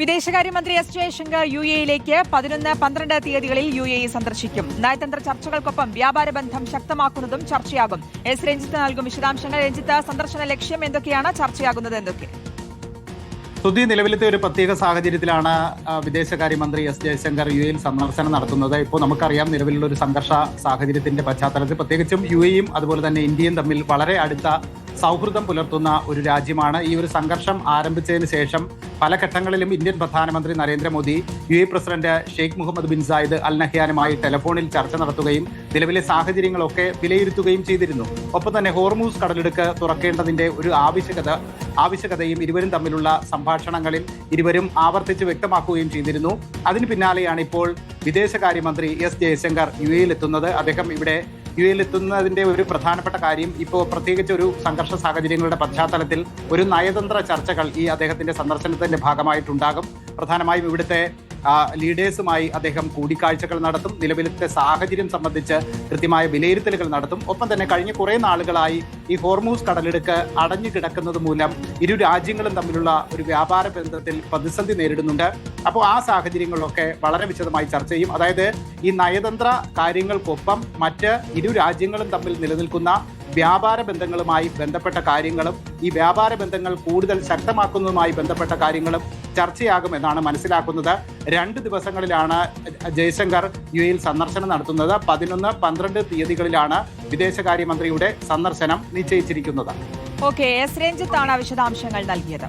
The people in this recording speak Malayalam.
വിദേശകാര്യമന്ത്രി എസ് ജയശങ്കർ യുഎഇയിലേക്ക് 11, 12 തീയതികളിൽ യുഎഇ സന്ദർശിക്കും. നയതന്ത്ര ചർച്ചകൾക്കൊപ്പം വ്യാപാര ബന്ധം ശക്തമാക്കുന്നതും ചർച്ചയാകും. എസ് രഞ്ജിത്ത് നൽകും വിശദാംശങ്ങൾ. രഞ്ജിത്ത്, സന്ദർശന ലക്ഷ്യം എന്തൊക്കെയാണ്, ചർച്ചയാകുന്നത് എന്തൊക്കെ? സുധി, നിലവിലത്തെ ഒരു പ്രത്യേക സാഹചര്യത്തിലാണ് വിദേശകാര്യമന്ത്രി എസ് ജയശങ്കർ യുഎഇയിൽ സന്ദർശനം നടത്തുന്നത്. ഇപ്പോൾ നമുക്കറിയാം, നിലവിലുള്ള ഒരു സംഘർഷ സാഹചര്യത്തിന്റെ പശ്ചാത്തലത്തിൽ പ്രത്യേകിച്ചും യുഎഇയും അതുപോലെ തന്നെ ഇന്ത്യയും തമ്മിൽ വളരെ അടുത്ത സൗഹൃദം പുലർത്തുന്ന ഒരു രാജ്യമാണ്. ഈ ഒരു സംഘർഷം ആരംഭിച്ചതിന് ശേഷം പല ഘട്ടങ്ങളിലും ഇന്ത്യൻ പ്രധാനമന്ത്രി Narendra Modi UAE president Sheikh Muhammad bin Zayed Al നഹ്യാനുമായി ടെലിഫോണിൽ ചർച്ച നടത്തുകയും നിലവിലെ സാഹചര്യങ്ങളൊക്കെ വിലയിരുത്തുകയും ചെയ്തിരുന്നു. ഒപ്പം തന്നെ ഹോർമൂസ് കടലിടുക്ക് തുറക്കേണ്ടതിന്റെ ഒരു ആവശ്യകതയും ഇരുവരും തമ്മിലുള്ള സംഭാഷണങ്ങളിൽ ഇരുവരും ആവർത്തിച്ച് വ്യക്തമാക്കുകയും ചെയ്തിരുന്നു. അതിന് പിന്നാലെയാണ് ഇപ്പോൾ വിദേശകാര്യമന്ത്രി എസ് ജയശങ്കർ യുഎഇയിൽ എത്തുന്നത്. അദ്ദേഹം ഇവിടെ യുഎഇയിൽ എത്തുന്നതിന്റെ ഒരു പ്രധാനപ്പെട്ട കാര്യം, ഇപ്പോൾ പ്രത്യേകിച്ച് ഒരു സംഘർഷ സാഹചര്യങ്ങളുടെ പശ്ചാത്തലത്തിൽ ഒരു നയതന്ത്ര ചർച്ചകൾ ഈ അദ്ദേഹത്തിന്റെ സന്ദർശനത്തിന്റെ ഭാഗമായിട്ടുണ്ടാകും. പ്രധാനമായും ഇവിടുത്തെ ലീഡേഴ്സുമായി അദ്ദേഹം കൂടിക്കാഴ്ചകൾ നടത്തും. നിലവിലത്തെ സാഹചര്യം സംബന്ധിച്ച് കൃത്യമായ വിലയിരുത്തലുകൾ നടത്തും. ഒപ്പം തന്നെ കഴിഞ്ഞ കുറേ നാളുകളായി ഈ ഹോർമൂസ് കടലിടുക്ക് അടഞ്ഞു കിടക്കുന്നത് മൂലം ഇരു രാജ്യങ്ങളും തമ്മിലുള്ള ഒരു വ്യാപാര ബന്ധത്തിൽ പ്രതിസന്ധി നേരിടുന്നുണ്ട്. അപ്പോൾ ആ സാഹചര്യങ്ങളിലൊക്കെ വളരെ വിശദമായി ചർച്ച ചെയ്യും. അതായത് ഈ നയതന്ത്ര കാര്യങ്ങൾക്കൊപ്പം മറ്റ് ഇരു രാജ്യങ്ങളും തമ്മിൽ നിലനിൽക്കുന്ന വ്യാപാര ബന്ധങ്ങളുമായി ബന്ധപ്പെട്ട കാര്യങ്ങളും ഈ വ്യാപാര ബന്ധങ്ങൾ കൂടുതൽ ശക്തമാക്കുന്നതുമായി ബന്ധപ്പെട്ട കാര്യങ്ങളും ചർച്ചയാകുമെന്നാണ് മനസ്സിലാക്കുന്നത്. 2 ദിവസങ്ങളിലാണ് ജയശങ്കർ യുഎഇയിൽ സന്ദർശനം നടത്തുന്നത്. 11, 12 തീയതികളിലാണ് വിദേശകാര്യമന്ത്രിയുടെ സന്ദർശനം നിശ്ചയിച്ചിരിക്കുന്നത്. ഓക്കെ, എസ് രഞ്ജിത്താണ് വിശദാംശങ്ങൾ നൽകിയത്.